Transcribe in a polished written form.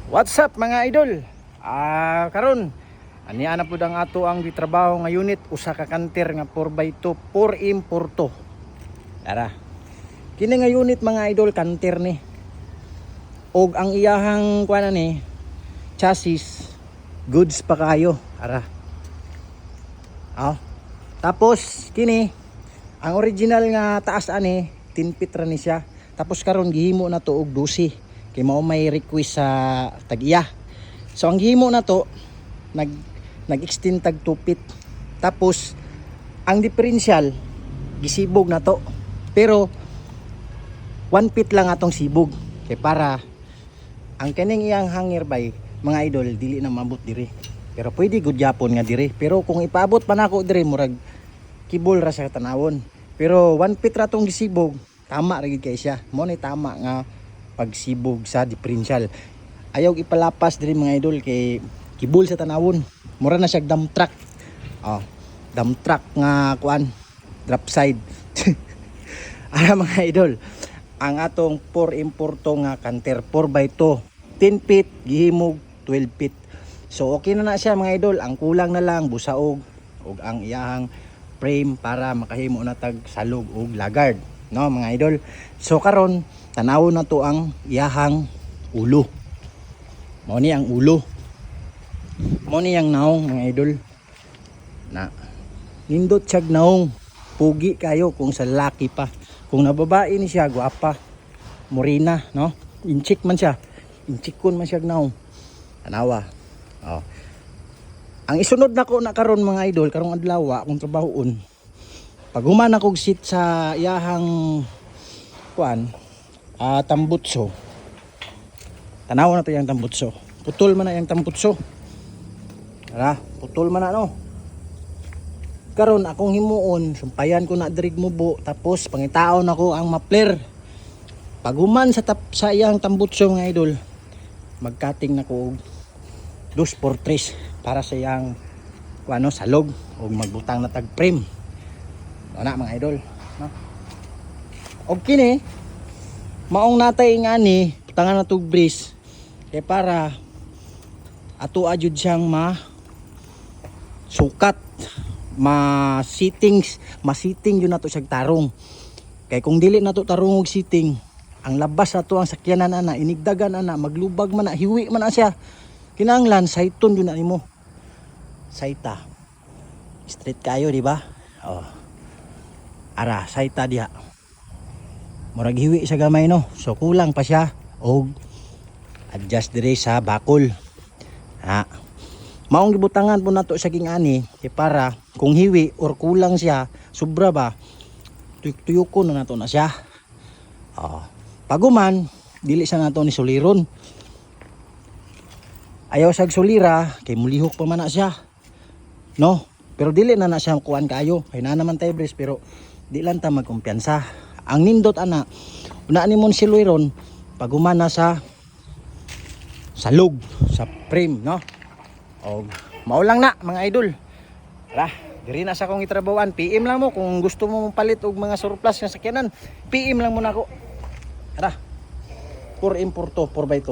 What's up mga idol? Karon ani ana pud ang ato ang gitrabaho nga unit, usa ka kanter nga 4x2 4M42. Tara. Kini nga unit mga idol, kanter ni. Og ang iyahang kuana ni chassis goods pa kayo. Tara. Tapos kini ang original nga taas ani 10 feet ra ni siya. Tapos karon gihimo na to og 12. Kay mao may request sa tag-iya. So ang gihimo na to nag-extend tag 2 feet. Tapos ang differential gisibog na to. Pero 1 feet lang atong sibog. Kay para ang kaning iyang hanger by mga idol dili na mabot diri. Pero pwede gud gyapon nga diri. Pero kung ipaabot pa nako diri murag kibol ra sa tanawon. Pero 1 feet ra tong gisibog, tama ra gid kay siya. Mo ni tama nga pagsibog sa differential. Ayaw ipalapas diri mga idol kay kibol sa tanawon. Mura na siya dump truck. Dump truck nga kuan, drop side. Ara mga idol, ang atong 4M42 nga kanter 4x2 10 feet gihimog 12 feet. So okay na siya mga idol. Ang kulang na lang busaog ug ang iyahang frame para makahimo na tag salog ug lagard, no mga idol. So karon tanawon na to ang iyahang ulo. Mao ni ang ulo. Mao ni ang naong mga idol. Na nindot siyag naong. Pugi kayo kung sa lalaki pa. Kung nababae ni siya, guwapa, morena, no? Inchik man siya. Inchikon man siya naong. Tanawa. Ang isunod nako na karon mga idol, karong adlaw akong trabahoon. Pag human ako sit sa iyahang kuan, tambutso. Tanaw na to yung tambutso. Putol man na yung tambutso. Tara, putol man na no. Karon akong himuon, sumpayan ko na dirig mubo, tapos pangitaon ako ang mapler. Pag human sa iyang tambutso mga idol, magkating na ko 2x3 para sa iyang salog o magbutang na tag frame. Ana mga idol, no? Og kini maong natay nga ni putangan na tog brace kay para ato ajud siyang sukat, masiting yun nato siyang tarong. Kay kung dili nato tarong og sitting, ang labas ato ang sakyanan ana, inigdagan ana, maglubag man na, hiwi man na siya. Kinahanglan sayton yun na nimo. Sayta. Straight kayo, di ba? Ara, sayta diha. Murag hiwi sa gamay no. So kulang pa siya og adjust dire sa bakol. Maong gibutangan po nato sa ani para kung hiwi or kulang siya, sobra ba, tuyok-tuyokon na nato na siya. Paguman dili siya nato ni suliron. Ayaw sag sulira kay mulihok pa man na siya. No? Pero dili na siya kuan kayo. Kay na naman tay brace pero di lang ta magkumpiyansa. Ang nindot ana, una ni mon siluiron pag humana sa salog sa frame, no? O maulang na mga idol. Tara, diri na sa akong itrabawan. PM lang mo kung gusto mo palit og mga surplus nga sakyanan. PM lang mo na ako. Tara. 4M42 4x2.